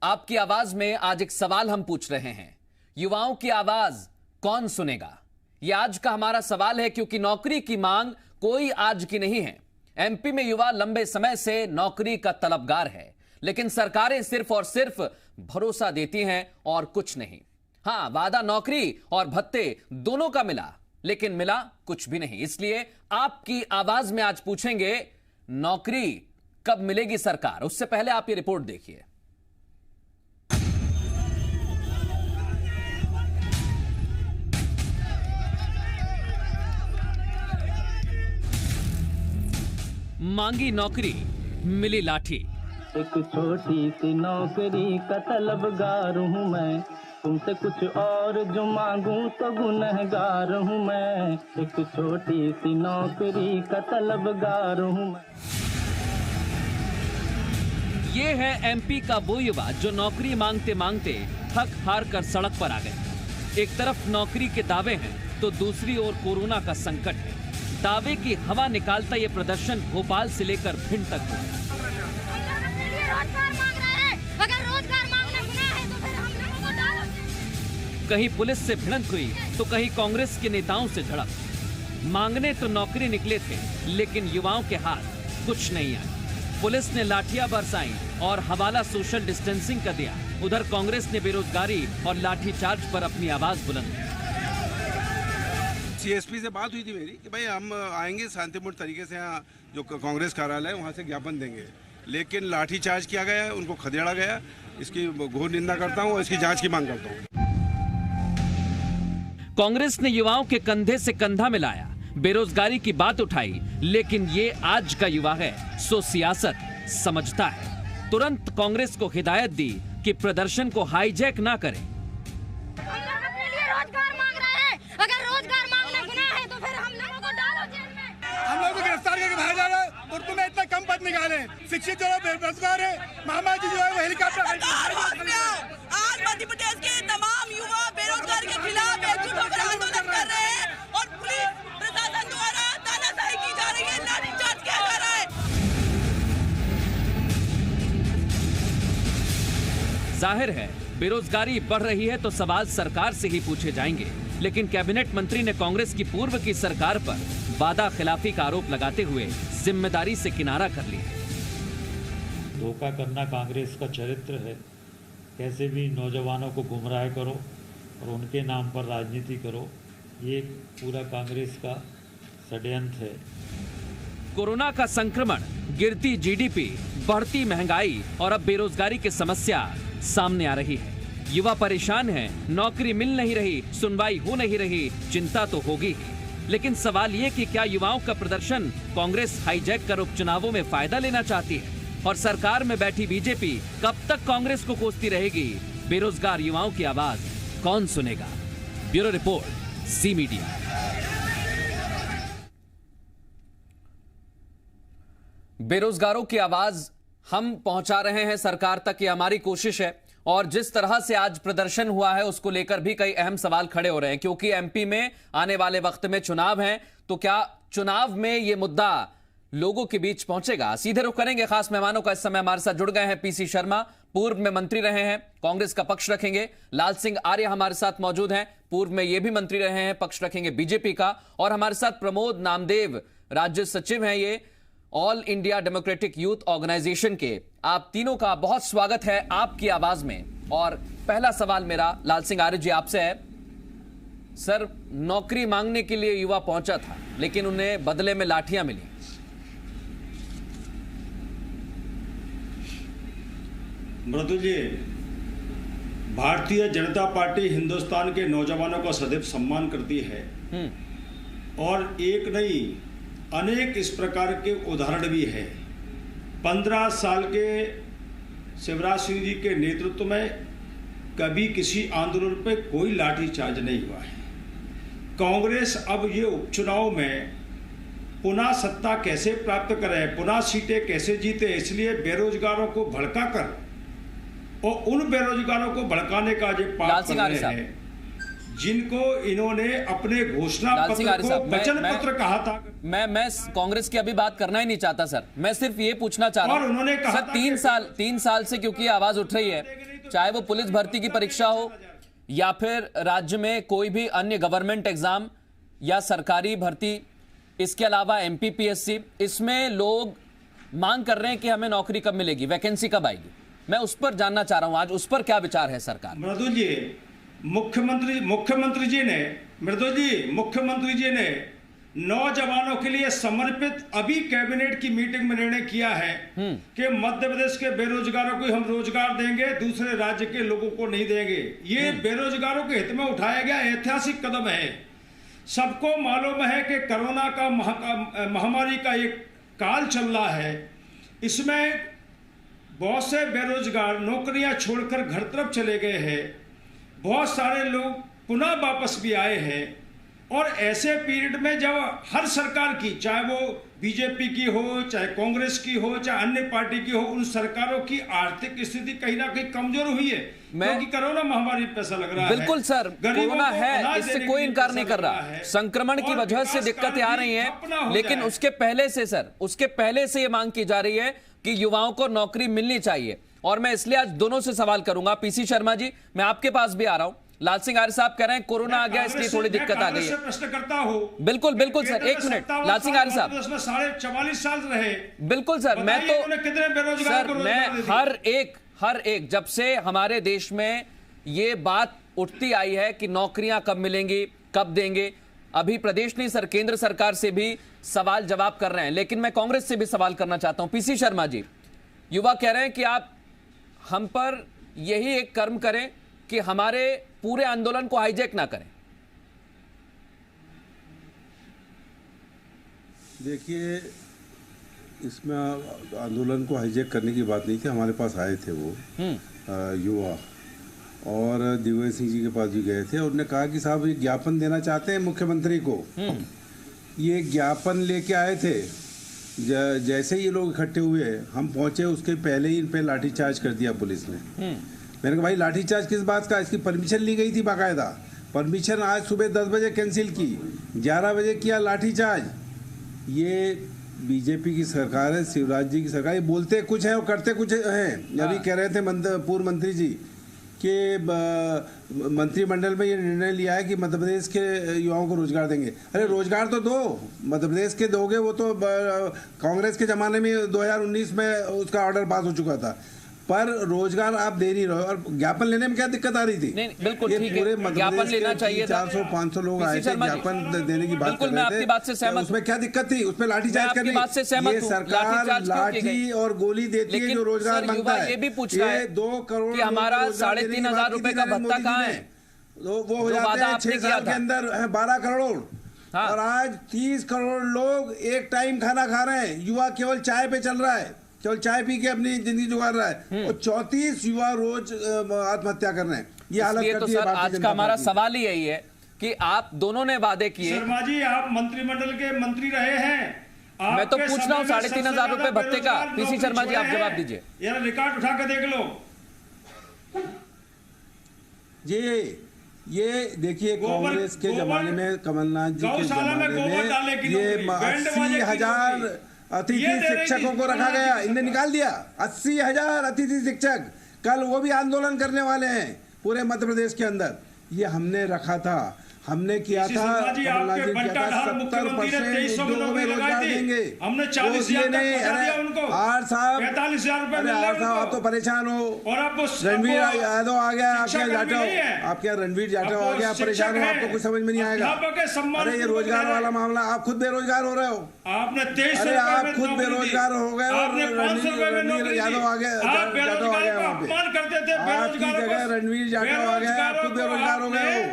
आपकी आवाज में आज एक सवाल हम पूछ रहे हैं। युवाओं की आवाज कौन सुनेगा? यह आज का हमारा सवाल है, क्योंकि नौकरी की मांग कोई आज की नहीं है। एमपी में युवा लंबे समय से नौकरी का तलबगार है, लेकिन सरकारें सिर्फ और सिर्फ भरोसा देती हैं और कुछ नहीं। हां, वादा नौकरी और भत्ते दोनों का मिला, लेकिन मिला कुछ भी नहीं। इसलिए आपकी आवाज में आज पूछेंगे, नौकरी कब मिलेगी सरकार? उससे पहले आप ये रिपोर्ट देखिए। मांगी नौकरी, मिली लाठी। एक छोटी सी नौकरी का तलबगार हूँ मैं, तुमसे कुछ और जो मांगूं तो गुनहगार हूँ मैं। एक छोटी सी नौकरी का तलबगार हूँ मैं। ये है एमपी का वो युवा जो नौकरी मांगते मांगते थक हार कर सड़क पर आ गए। एक तरफ नौकरी के दावे हैं तो दूसरी ओर कोरोना का संकट है। दावे की हवा निकालता ये प्रदर्शन भोपाल से लेकर भिंड तक हुआ। कहीं पुलिस से भिड़ंत हुई तो कहीं कांग्रेस के नेताओं से झड़प। मांगने तो नौकरी निकले थे, लेकिन युवाओं के हाथ कुछ नहीं आया। पुलिस ने लाठियां बरसाई और हवाला सोशल डिस्टेंसिंग का दिया। उधर कांग्रेस ने बेरोजगारी और लाठीचार्ज पर अपनी आवाज बुलंद की। सीएसपी से बात हुई थी मेरी कि भाई हम आएंगे शांतिपूर्ण तरीके से, यहाँ जो कांग्रेस कार्यालय है वहाँ से ज्ञापन देंगे, लेकिन लाठीचार्ज किया गया, उनको खदेड़ा गया। इसकी घोर निंदा करता हूँ और इसकी जांच की मांग करता हूँ। कांग्रेस ने युवाओं के कंधे से कंधा मिलाया, बेरोजगारी की बात उठाई, लेकिन ये आज का युवा है, सो सियासत समझता है। तुरंत कांग्रेस को हिदायत दी कि प्रदर्शन को हाईजैक ना करें। अगर रोजगार मांगना गुनाह है तो फिर हम लोगों को डालो जेल में। हम लोगों को गिरफ्तार करके बाहर जा रहा है और तुम्हें इतना कम पद निकाले। शिक्षित जो है बेरोजगार है, महामा जी जो है वो हेलीकॉप्टर। आज मध्य प्रदेश के तमाम युवा बेरोजगार के खिलाफ एकजुट होकर आंदोलन कर रहे हैं और पुलिस प्रशासन द्वारा तानाशाही की जा रही है, लाठीचार्ज किया जा रहा है। जाहिर है बेरोजगारी बढ़ रही है तो सवाल सरकार से ही पूछे जाएंगे, लेकिन कैबिनेट मंत्री ने कांग्रेस की पूर्व की सरकार पर वादा खिलाफी का आरोप लगाते हुए जिम्मेदारी से किनारा कर लिया। धोखा करना कांग्रेस का चरित्र है। कैसे भी नौजवानों को गुमराह करो और उनके नाम पर राजनीति करो, ये पूरा कांग्रेस का षड्यंत्र है। कोरोना का संक्रमण, गिरती जीडीपी, बढ़ती महंगाई और अब बेरोजगारी की समस्या सामने आ रही है। युवा परेशान है, नौकरी मिल नहीं रही, सुनवाई हो नहीं रही, चिंता तो होगी ही। लेकिन सवाल ये कि क्या युवाओं का प्रदर्शन कांग्रेस हाईजैक कर उपचुनावों में फायदा लेना चाहती है? और सरकार में बैठी बीजेपी कब तक कांग्रेस को कोसती रहेगी? बेरोजगार युवाओं की आवाज कौन सुनेगा? Bureau report, C media. बेरोजगारों की आवाज हम पहुंचा रहे हैं सरकार तक, ये हमारी कोशिश है। और जिस तरह से आज प्रदर्शन हुआ है उसको लेकर भी कई अहम सवाल खड़े हो रहे हैं, क्योंकि एमपी में आने वाले वक्त में चुनाव हैं, तो क्या चुनाव में ये मुद्दा लोगों के बीच पहुंचेगा? सीधे रुख करेंगे खास मेहमानों का। इस समय हमारे साथ जुड़ गए हैं पीसी शर्मा, पूर्व में मंत्री रहे हैं, कांग्रेस का पक्ष रखेंगे। लाल सिंह आर्य हमारे साथ मौजूद हैं, पूर्व में ये भी मंत्री रहे हैं, पक्ष रखेंगे बीजेपी का। और हमारे साथ प्रमोद नामदेव, राज्य सचिव हैं ये All India Democratic Youth Organisation के। आप तीनों का बहुत स्वागत है आपकी आवाज में। और पहला सवाल मेरा लाल सिंह आर्य जी आपसे है। सर, नौकरी मांगने के लिए युवा पहुंचा था, लेकिन उन्हें बदले में लाठियां मिली। मृदुल जी, भारतीय जनता पार्टी हिंदुस्तान के नौजवानों का सदैव सम्मान करती है और एक नहीं अनेक इस प्रकार के उदाहरण भी है। 15 साल के शिवराज सिंह जी के नेतृत्व में कभी किसी आंदोलन पे कोई लाठीचार्ज नहीं हुआ है। कांग्रेस अब ये उपचुनाव में पुनः सत्ता कैसे प्राप्त करे, पुनः सीटें कैसे जीते, इसलिए बेरोजगारों को भड़का कर और उन बेरोजगारों को भड़काने का जो पाप कर रहे हैं जिनको इन्होंने अपने घोषणा पत्र को वचन पत्र कहा था। मैं कांग्रेस की अभी बात करना ही नहीं चाहता सर, मैं सिर्फ ये पूछना चाह रहा हूं। और उन्होंने कहा सर 3 साल से क्योंकि आवाज उठ रही है, चाहे वो पुलिस भर्ती की परीक्षा हो या फिर राज्य में कोई भी अन्य गवर्नमेंट एग्जाम या सरकारी भर्ती, इसके अलावा एमपीपीएससी, इसमें लोग मांग कर रहे हैं कि हमें नौकरी कब मिलेगी, वैकेंसी कब आएगी। मैं उस पर जानना चाह रहा हूं आज उस पर क्या विचार है सरकार। मृदुल जी, मुख्यमंत्री जी ने नौजवानों के लिए समर्पित अभी कैबिनेट की मीटिंग में निर्णय किया है कि मध्य प्रदेश के बेरोजगारों को हम रोजगार देंगे, दूसरे राज्य के लोगों को नहीं देंगे। ये बेरोजगारों के हित में उठाया गया ऐतिहासिक कदम है। सबको मालूम है कि कोरोना का महामारी का एक काल चल रहा है, इसमें बहुत से बेरोजगार नौकरियां छोड़कर घर तरफ चले गए हैं, बहुत सारे लोग पुनः वापस भी आए हैं। और ऐसे पीरियड में जब हर सरकार की, चाहे वो बीजेपी की हो, चाहे कांग्रेस की हो, चाहे अन्य पार्टी की हो, उन सरकारों की आर्थिक स्थिति कहीं ना कहीं कमजोर हुई है क्योंकि कोरोना महामारी पैसा लग रहा है। बिल्कुल सर, कोरोना है, इससे कोई इनकार नहीं कर रहा, संक्रमण की वजह से दिक्कतें आ रही हैं, लेकिन उसके पहले से सर, उसके पहले से ये मांग की जा रही है कि युवाओं को नौकरी मिलनी चाहिए। और मैं इसलिए आज दोनों से सवाल करूंगा। पीसी शर्मा जी, मैं आपके पास भी आ रहा हूं। लाल सिंह आर्य साहब कह रहे हैं कोरोना आ गया इसलिए थोड़ी दिक्कत आ गई है। प्रश्न करता हूं। बिल्कुल बिल्कुल सर, एक मिनट लाल सिंह आर्य साहब, 44 साल रहे। बिल्कुल सर, मैं तो कितने बेरोजगार सर, मैं हर एक जब से हमारे देश में ये बात उठती आई है कि नौकरियां कब मिलेंगी, कब देंगे, अभी प्रदेश नहीं सर, केंद्र सरकार से भी सवाल जवाब कर रहे हैं। लेकिन मैं कांग्रेस से भी सवाल करना चाहता हूं। पीसी शर्मा जी, युवा कह रहे हैं कि आप हम पर यही एक कर्म करें कि हमारे पूरे आंदोलन को हाईजैक ना करें। देखिए, इसमें आंदोलन को हाईजैक करने की बात नहीं थी। हमारे पास आए थे वो युवा, और दिग्विजय सिंह जी के पास भी गए थे। उन्होंने कहा कि साहब ये ज्ञापन देना चाहते हैं मुख्यमंत्री को। ये ज्ञापन लेके आए थे। जैसे ही ये लोग इकट्ठे हुए, हम पहुंचे, उसके पहले ही इन पे लाठीचार्ज कर दिया पुलिस ने। मैंने कहा भाई लाठीचार्ज किस बात का? इसकी परमिशन ली गई थी बाकायदा। परमिशन आज सुबह 10 बजे कैंसिल की, 11 बजे किया लाठीचार्ज। ये बीजेपी की सरकार है, शिवराज जी की सरकार। ये बोलते कुछ है और करते कुछ हैं। अभी कह रहे थे पूर्व मंत्री जी कि मंत्रिमंडल में ये निर्णय लिया है कि मध्य प्रदेश के युवाओं को रोजगार देंगे। अरे रोजगार तो दो, मध्य प्रदेश के दोगे, वो तो कांग्रेस के ज़माने में 2019 में उसका ऑर्डर पास हो चुका था, पर रोजगार आप दे नहीं रहे। और ज्ञापन लेने में क्या दिक्कत आ रही थी? नहीं, बिल्कुल ठीक है, पूरे ज्ञापन लेना चाहिए। 400-500 लोग आए थे, ज्ञापन देने की बात बिल्कुल, मैं आपकी बात से सहमत, उसमें क्या दिक्कत थी? उसमें लाठीचार्ज करने बात से सहमत ये सरकार लाठी और गोली देती है जो रोजगार मांगता है। ये भी पूछ रहा है 2 करोड़ कि हमारा 3,500 रुपए का भत्ता कहाँ है? वो हो जाते हैं 6 साल के अंदर 12 करोड़। और आज 30 करोड़ लोग एक टाइम खाना खा रहे हैं। युवा केवल चाय पे चल रहा है, केवल चाय पी के अपनी जिंदगी जुगाड़ रहा है, और 34 युवा रोज आत्महत्या कर रहे हैं। ये हालत तो सर, आज का हमारा सवाल ही यही है कि आप दोनों ने वादे किए। शर्मा जी, आप मंत्रिमंडल के मंत्री रहे हैं, मैं तो पूछ रहा हूँ 3,500 रुपए भत्ते का। पीसी शर्मा जी, आप जवाब दीजिए। यार रिकॉर्ड उठा कर देख लो जी। ये देखिए, कांग्रेस के जमाने में, कमलनाथ जी के जमाने में ये 80,000 अतिथि शिक्षकों को रखा गया, इन्हें निकाल दिया। 80,000 अतिथि शिक्षक कल वो भी आंदोलन करने वाले हैं पूरे मध्य प्रदेश के अंदर। ये हमने रखा था, हमने किया था, कमलनाथ जी किया था। 70% उद्योगों में रोजगार देंगे। हमने 40,000 नहीं, अरे आर साहब, 45,000 रुपए अरे आर साहब, आप तो परेशान हो। और आप रणवीर यादव आ गया, आपके आपके रणवीर जाटव आ गया, परेशान हो, आपको कुछ समझ में नहीं आएगा। अरे ये रोजगार वाला मामला, आप खुद बेरोजगार हो रहे हो। आपने 23, अरे आप खुद बेरोजगार हो गए और रणवीर यादव आ गया, जाटव आ गया वहाँ पे। आपकी जगह रणवीर जाटव आ गया, आप खुद बेरोजगार हो गए हो।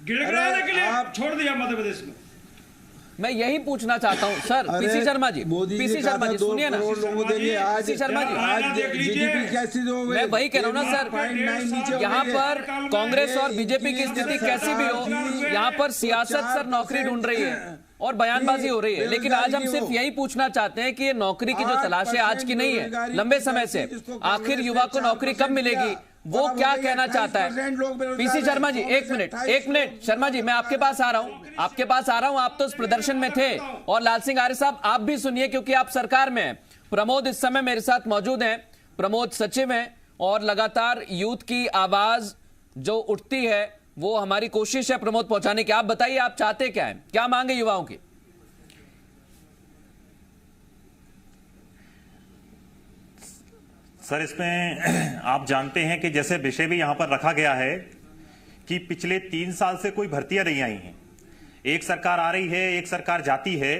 गिड़गिड़ाने के लिए आप छोड़ दिया मध्य प्रदेश में। मैं यही पूछना चाहता हूं sir. PC Sharma ji, PC Sharma ji सुनिए ना। पीसी शर्मा जी, आज जीडीपी कैसी हो गई? मैं वही कह रहा हूं ना सर, यहाँ पर कांग्रेस और बीजेपी की स्थिति कैसी भी हो, यहाँ पर सियासत सर नौकरी ढूंढ रही है और बयानबाजी हो रही है। लेकिन आज हम सिर्फ यही पूछना चाहते हैं कि ये नौकरी की जो तलाश है आज की नहीं है, लंबे समय से। आखिर युवा को नौकरी कब मिलेगी, वो क्या कहना चाहता है? पीसी शर्मा जी, एक मिनट शर्मा जी, मैं आपके पास आ रहा हूं। आप तो उस प्रदर्शन में थे। और लाल सिंह आर्य साहब, आप भी सुनिए क्योंकि आप सरकार में हैं। प्रमोद इस समय मेरे साथ मौजूद हैं, प्रमोद सचिव हैं और लगातार यूथ की आवाज जो उठती है वो हमारी कोशिश है प्रमोद पहुंचाने की। आप बताइए, आप चाहते क्या है, क्या मांगे युवाओं की? सर, इसमें आप जानते हैं कि जैसे विषय भी यहां पर रखा गया है कि पिछले 3 साल से कोई भर्तियां नहीं आई हैं। एक सरकार आ रही है, एक सरकार जाती है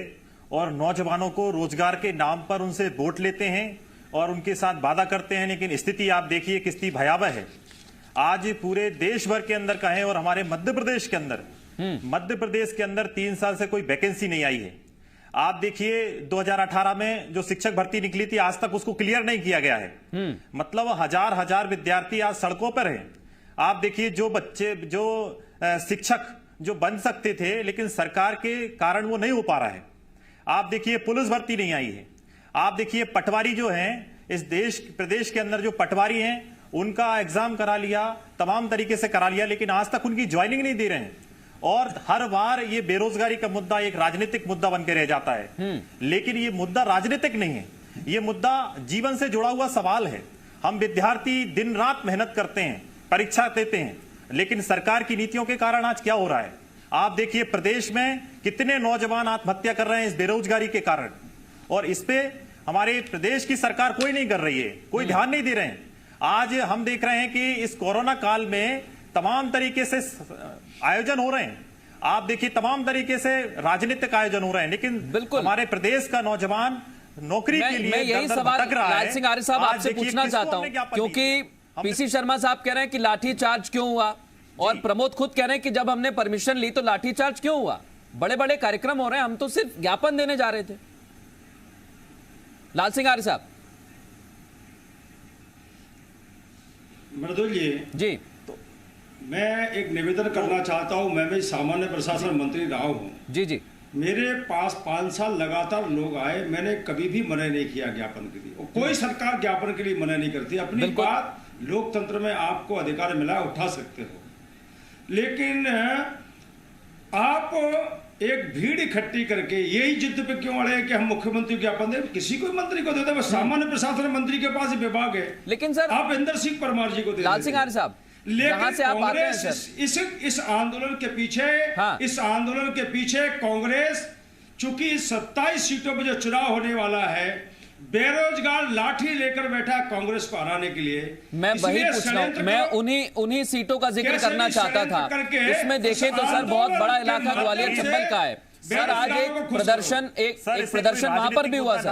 और नौजवानों को रोजगार के नाम पर उनसे वोट लेते हैं और उनके साथ वादा करते हैं, लेकिन स्थिति आप देखिए कितनी भयावह है। आज पूरे देश भर के अंदर कहें और हमारे मध्य प्रदेश के अंदर 3 साल से कोई वैकेंसी नहीं आई है। आप देखिए 2018 में जो शिक्षक भर्ती निकली थी, आज तक उसको क्लियर नहीं किया गया है। मतलब हजार विद्यार्थी आज सड़कों पर हैं। आप देखिए जो बच्चे, जो शिक्षक जो बन सकते थे, लेकिन सरकार के कारण वो नहीं हो पा रहा है। आप देखिए पुलिस भर्ती नहीं आई है। आप देखिए पटवारी जो हैं, इस प्रदेश के अंदर जो पटवारी हैं उनका एग्जाम करा लिया, तमाम तरीके से करा लिया, लेकिन आज तक उनकी ज्वाइनिंग नहीं दे रहे हैं। और हर बार ये बेरोजगारी का मुद्दा एक राजनीतिक मुद्दा बन के रह जाता है। लेकिन ये मुद्दा राजनीतिक नहीं है, ये मुद्दा जीवन से जुड़ा हुआ सवाल है। हम विद्यार्थी दिन रात मेहनत करते हैं, परीक्षा देते हैं, लेकिन सरकार की नीतियों के कारण आज क्या हो रहा है? आप देखिए प्रदेश में कितने नौजवान आत्महत्या कर रहे हैं इस बेरोजगारी के कारण, और इस पे हमारे प्रदेश की सरकार कोई नहीं कर रही है, कोई ध्यान नहीं दे रहे हैं। आज हम देख रहे हैं कि इस कोरोना काल में तमाम तरीके से आयोजन हो रहे हैं। आप देखिए तमाम तरीके से राजनीतिक आयोजन हो रहे हैं, लेकिन बिल्कुल हमारे प्रदेश का नौजवान नौकरी के लिए मैं यही सवाल लाल सिंह आर्य साहब आपसे पूछना चाहता हूं, क्योंकि पीसी शर्मा साहब कह रहे हैं कि लाठीचार्ज क्यों हुआ, और प्रमोद खुद कह रहे हैं कि जब हमने परमिशन ली तो लाठीचार्ज क्यों हुआ? बड़े बड़े कार्यक्रम हो रहे हैं, हम तो सिर्फ ज्ञापन देने जा रहे थे। लाल सिंह आर्य साहब। मृदुल जी, तो मैं एक निवेदन करना चाहता हूं। मैं भी सामान्य प्रशासन मंत्री रहा हूं। जी। मेरे पास 5 साल लगातार लोग आए, मैंने कभी भी मना नहीं किया ज्ञापन के लिए, और कोई सरकार ज्ञापन के लिए मना नहीं करती। अपनी बात लोकतंत्र में आपको अधिकार मिला, उठा सकते हो, लेकिन आप एक भीड़ इकट्ठी करके यही जिद पे क्यों अड़े हैं कि हम मुख्यमंत्री ज्ञापन दें? किसी को मंत्री को देते हैं, सामान्य प्रशासन मंत्री के पास विभाग है, लेकिन सर आप इंदर सिंह परमार जी को दे। लाल सिंह आर्य साहब, लेकिन से आप आते हैं सर, इस आंदोलन के पीछे इस आंदोलन के पीछे कांग्रेस, चूंकि 27 सीटों पर जो चुनाव होने वाला है, बेरोजगार लाठी लेकर बैठा कांग्रेस को हराने के लिए। मैं वही पूछ रहा हूं, मैं उन्हीं सीटों का जिक्र करना चाहता था। इसमें देखें तो सर बहुत बड़ा इलाका ग्वालियर चंबल का है सर। आज एक प्रदर्शन वहां पर भी हुआ सर,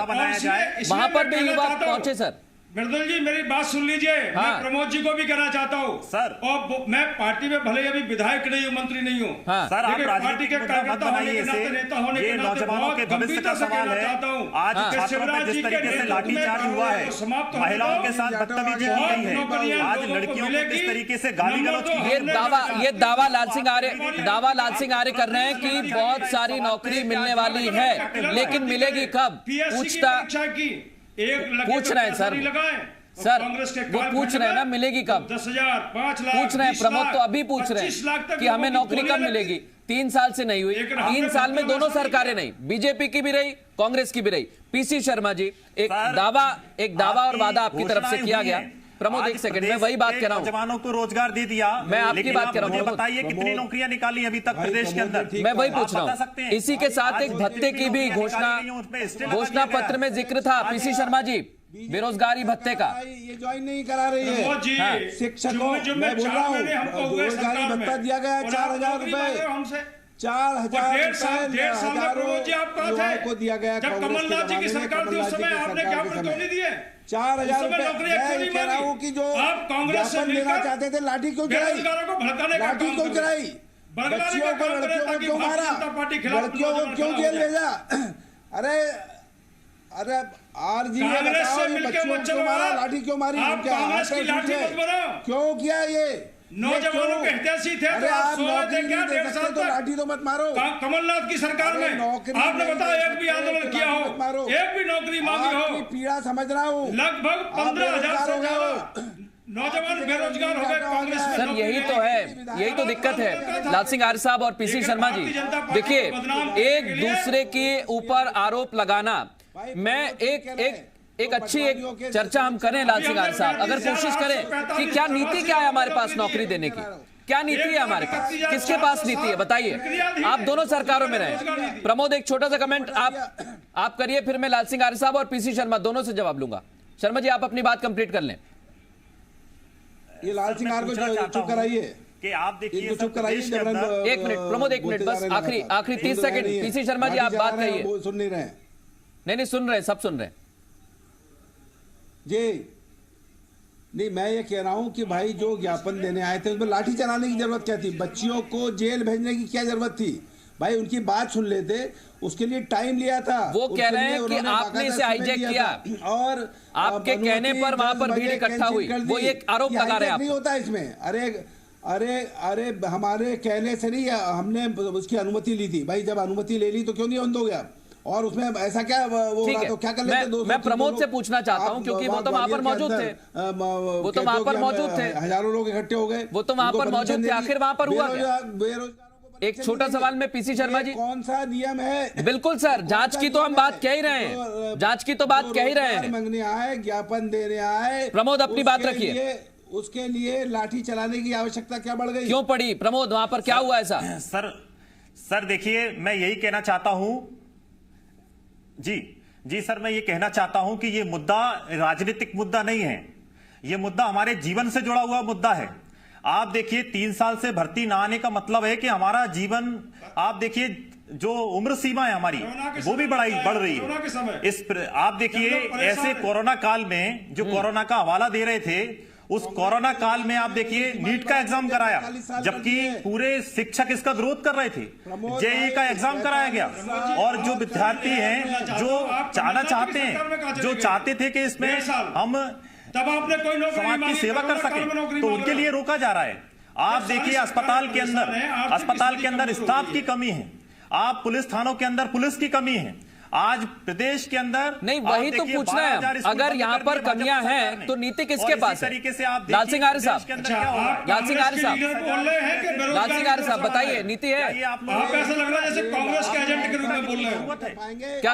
वहां पर भी युवा पहुंचे सर। मृदुल जी मेरी बात सुन लीजिए। मैं प्रमोद जी को भी कहना चाहता हूँ सर, और मैं पार्टी में भले अभी विधायक नहीं हूँ, मंत्री नहीं हूँ सर, आप पार्टी के कार्यकर्ता होने के नाते, नेता होने के नाते बहुत गंभीरता से कहना चाहता हूँ। आज शिवराज जी के लाठीचार्ज हुआ है, महिलाओं के साथ बदतमीजी की गई है, आज लड़कियों को किस तरीके से गाली गलौज, ये दावा लाल सिंह आर्य कर रहे हैं कि बहुत सारी नौकरी मिलने वाली है, लेकिन मिलेगी कब? पूछ रहे हैं सर, वो पूछ रहे हैं ना मिलेगी कब? 10,000, 5 लाख पूछ रहे हैं प्रमोद, तो अभी पूछ रहे हैं कि हमें नौकरी कब मिलेगी। 3 साल से नहीं हुई, 3 साल में दोनों सरकारें नहीं, बीजेपी की भी रही, कांग्रेस की भी रही। पीसी शर्मा जी, एक दावा और वादा आपकी तरफ से किया गया। प्रमोद एक सेकंड, मैं वही बात कर रहा हूँ। जवानों को रोजगार दे दिया, मैं आपकी बात कर रहा हूँ। बताइए कितनी नौकरियां निकाली अभी तक प्रदेश के अंदर? मैं वही पूछ रहा हूँ। इसी के साथ एक भत्ते की भी घोषणा पत्र में जिक्र था पीसी शर्मा जी, बेरोजगारी भत्ते का। ये ज्वाइन नहीं करा रही है शिक्षकों, मैं बोल रहा हूँ बेरोजगारी भत्ता दिया गया 4,000 रुपए, 4,000 युवाओं को दिया गया। जब कमलनाथ जी की सरकार थी उस समय आपने ज्ञापन क्यों नहीं दिए? 4,000 रुपए। मैं कह रहा हूँ कि जो ज्ञापन देना चाहते थे, लाठी क्यों चलाई? लाठी क्यों चलाई? बच्चियों को, लड़कियों को क्यों मारा? लड़कियों को क्यों जेल भेजा? अरे आरजी ये बताओ, ये बच्चियों को क्यों मारा, लाठी क्यों मारी? क्यों किया ये? नौजवानों के हितैषी थे, अरे आप नौकरी नहीं दे सकते तो लाठी तो मत मारो। कमलनाथ की सरकार में आपने बताया एक भी आंदोलन किया हो, एक भी नौकरी मांगी हो? पीड़ा समझ रहा हूँ। लगभग 15,000 से ज्यादा नौजवान बेरोजगार हो गए कांग्रेस में। सर यही तो है, यही तो दिक्कत है लाल सिंह आर्य साहब और पीसी शर्मा जी। देखिए, एक दूसरे के ऊपर आरोप लगाना, मैं एक अच्छी एक चर्चा हम करें लाल सिंह आर्य साहब, अगर कोशिश करें कि क्या नीति क्या है हमारे पास नौकरी देने की, क्या नीति है हमारे पास, किसके पास नीति है बताइए। आप दोनों सरकारों में रहे। प्रमोद एक छोटा सा कमेंट आप करिए, फिर मैं लाल सिंह आर्य साहब और पीसी शर्मा दोनों से जवाब लूंगा। शर्मा जी आप अपनी बात कंप्लीट कर लें। ये लाल सिंह आर्य को चुप कराइए कि आप देखिए चुप कराइए। एक मिनट प्रमोद, एक मिनट बस, आखिरी 30 सेकंड। पीसी शर्मा जी आप बात करिए। सुन नहीं रहे? नहीं सुन रहे, सब सुन रहे जी। नहीं, मैं ये कह रहा हूं कि भाई जो ज्ञापन देने आए थे उसमें लाठी चलाने की जरूरत क्या थी? बच्चियों को जेल भेजने की क्या जरूरत थी? भाई उनकी बात सुन लेते, उसके लिए टाइम लिया था। वो कह रहे हैं कि आपने इसे हाईजैक किया और आपके कहने पर वहां पर भीड़ इकट्ठा हुई, वो एक आरोप लगा रहे हैं। नहीं होता इसमें। अरे हमारे कहने से नहीं, हमने उसकी अनुमति ली थी। भाई जब अनुमति ले ली तो क्यों नहीं बंद हो गया? और उसमें ऐसा क्या वो रहा तो क्या कर लेते? मैं प्रमोद से पूछना चाहता हूं क्योंकि वो तो वहां पर मौजूद थे, वो तो वहां पर मौजूद थे, हजारों लोग इकट्ठे हो गए, वो तो वहां पर मौजूद थे। आखिर वहां पर हुआ क्या? एक छोटा सवाल में पीसी शर्मा जी, कौन सा नियम है? बिल्कुल सर, जांच की तो हम बात कह ही रहे हैं, जांच की तो बात कह ही रहे हैं। मांगने आए, ज्ञापन देने आए। प्रमोद अपनी बात रखिए। उसके लिए लाठी चलाने की आवश्यकता क्या बढ़ गई? क्यों पड़ी प्रमोद? वहां पर क्या हुआ ऐसा? सर देखिए, मैं यही कहना चाहता हूं जी सर, मैं ये कहना चाहता हूं कि ये मुद्दा राजनीतिक मुद्दा नहीं है, ये मुद्दा हमारे जीवन से जुड़ा हुआ मुद्दा है। आप देखिए 3 साल से भर्ती ना आने का मतलब है कि हमारा जीवन, आप देखिए जो उम्र सीमा है हमारी वो भी बढ़ रही है। आप देखिए ऐसे कोरोना काल में जो कोरोना का हवाला दे रहे थे, उस कोरोना काल में आप देखिए नीट का एग्जाम कराया, जबकि पूरे शिक्षक इसका विरोध कर रहे थे। जेईई का एग्जाम कराया गया और जो विद्यार्थी हैं जो जाना चाहते हैं, जो चाहते थे कि इसमें हम तब आपने कोई समाज की सेवा कर सके, तो उनके लिए रोका जा रहा है। आप देखिए अस्पताल के अंदर स्टाफ की कमी है, आप पुलिस थानों के अंदर पुलिस की कमी है। आज प्रदेश के अंदर नहीं, वही तो पूछना है। अगर यहाँ पर कमियां हैं तो नीति किसके पास है? तरीके से आप लाल सिंह आर्य साहब, लाल सिंह आर्य साहब बताइए, नीति है? आप ऐसा लग रहा है जैसे कांग्रेस के एजेंट के रूप में बोल रहे हैं। क्या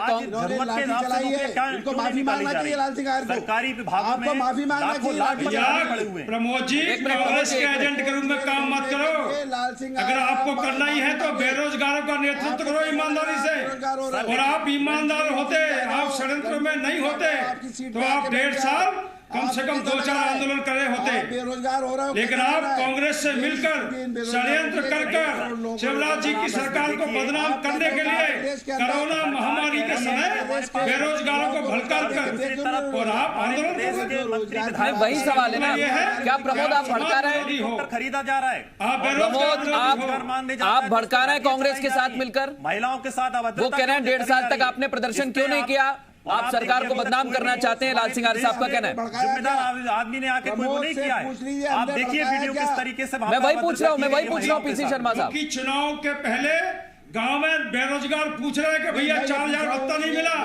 उनको माफी मांगना चाहिए लाल सिंह आर्य को, सरकारी विभागों में माफी मांगना चाहिए। प्रमोद जी, कांग्रेस के एजेंट के रूप में काम मत करो। अगर आपको करना ही है तो बेरोजगारों का नेतृत्व करो ईमानदारी से, और आप ईमानदार होते, आप षड्यंत्र में नहीं होते तो आप 1.5 साल कम से कम 2-4 आंदोलन करे होते। बेरोजगार हो रहे हो, लेकिन आप कांग्रेस से मिलकर षड्यंत्र कर शिवराज जी की सरकार को बदनाम करने के लिए कोरोना महामारी के समय बेरोजगारों को भड़का कर और आप आंदोलन। वही सवाल है ना, क्या प्रमोद आप भड़का रहे हैं? खरीदा जा रहा है प्रमोद, आप भड़का रहे हैं कांग्रेस के साथ मिलकर, महिलाओं के साथ। वो कह रहे हैं 1.5 साल तक आपने प्रदर्शन क्यों नहीं किया, आप सरकार को बदनाम करना चाहते हैं। लाल सिंह आर्य साहब का कहना है जिम्मेदार आदमी ने आके कोई वो नहीं किया है। आप देखिए वीडियो किस तरीके से। मैं वही पूछ रहा हूँ पीसी शर्मा साहब कि चुनाव के पहले गांव में बेरोजगार पूछ रहे हैं कि भैया 4000 भत्ता नहीं मिला,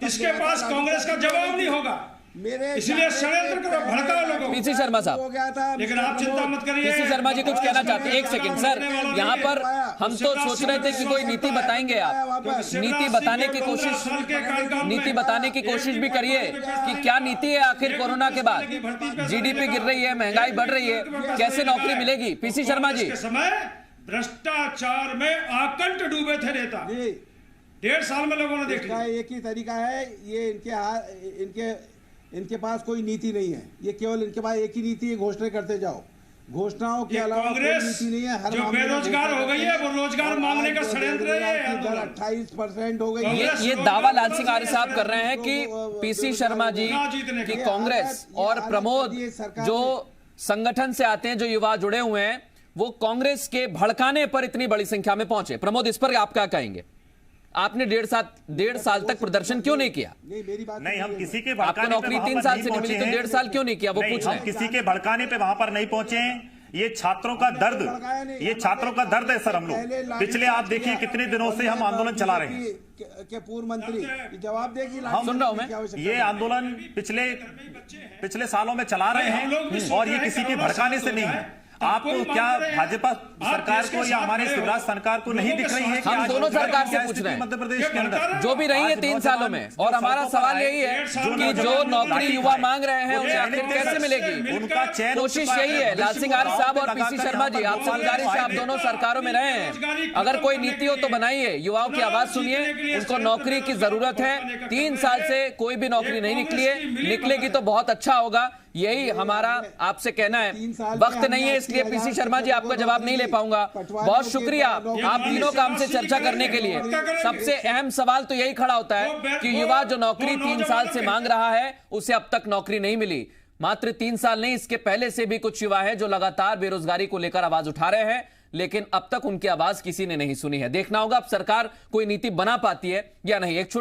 इसके पास कांग्रेस का जवाब नहीं होगा, इसलिए षड्यंत्र करो, भड़काओ लोगों को। पीसी शर्मा साहब, लेकिन आप चिंता मत करिए। पीसी शर्मा जी कुछ कहना चाहते हैं? एक सेकंड सर, यहाँ पर हम तो सोच रहे थे कि कोई नीति बताएंगे, आप नीति बताने की कोशिश भी करिए कि क्या नीति है आखिर। कोरोना के बाद जीडीपी गिर रही है, महंगाई बढ़ रही है, कैसे नौकरी मिलेगी? पीसी शर्मा जी, समय भ्रष्टाचार में आकंठ डूबे थे नेता, 1.5 साल में लोगों ने देखा। एक ही तरीका है, ये इनके पास कोई नीति नहीं है, ये केवल इनके पास एक ही नीति है, घोषणाएं करते जाओ। घोषणाओं के अलावा कोई नीति नहीं है। हर जो बेरोजगार हो गई है वो रोजगार मांगने का षड्यंत्र है। 28% हो गई है। ये दावा लाल सिंह आर्य साहब कर रहे हैं कि पीसी शर्मा जी की कांग्रेस और प्रमोद जो संगठन से आते हैं, जो युवा जुड़े हुए हैं, वो कांग्रेस के भड़काने पर इतनी बड़ी संख्या में पहुंचे। प्रमोद, इस पर आप क्या कहेंगे? आपने 1.5 साल तक प्रदर्शन क्यों नहीं किया? नहीं, हम किसी के आपको नौकरी 3 साल से नहीं मिली तो 1.5 साल क्यों नहीं किया? वो पूछ रहे हैं। किसी के भड़काने पे वहां पर नहीं पहुंचे। ये छात्रों का दर्द है सर। हम लोग पिछले, आप देखिए कितने दिनों से हम आंदोलन चला रहे हैं। के पूर्व मंत्री जवाब देगी, हम सुन रहा हूं मैं। ये आंदोलन पिछले सालों में चला रहे हैं और ये किसी के भड़काने से नहीं है। आपको क्या भाजपा सरकार को या हमारे शिवराज सरकार को नहीं दिख रही है कि हम दोनों सरकार से पूछ रहे हैं मध्य प्रदेश के अंदर जो भी रही है 3 सालों में, और हमारा सवाल यही है कि जो नौकरी युवा मांग रहे हैं उन्हें आखिर कैसे मिलेगी? उनका चयन कोशिश यही है। लाल सिंह आर्य साहब और पीसी शर्मा जी, आपसे गुजारिश है, आप दोनों सरकारों में रहे हैं, अगर कोई नीति हो तो बनाइए, युवाओं की आवाज सुनिए, उनको नौकरी की जरूरत है। 3 साल से कोई भी नौकरी नहीं निकली है, निकलेगी तो बहुत अच्छा होगा, यही हमारा आपसे कहना है। वक्त नहीं है इसलिए पीसी शर्मा जी आपका जवाब नहीं ले पाऊंगा। बहुत शुक्रिया आप तीनों काम से चर्चा करने के लिए। सबसे अहम सवाल तो यही खड़ा होता है कि युवा जो नौकरी 3 साल से मांग रहा है उसे अब तक नौकरी नहीं मिली। मात्र 3 साल नहीं, इसके पहले से भी कुछ युवा हैं जो लगातार बेरोजगारी को लेकर आवाज उठा रहे हैं, लेकिन अब तक उनकी आवाज किसी ने नहीं सुनी है। देखना होगा अब सरकार कोई नीति बना पाती है या नहीं। एक छोटा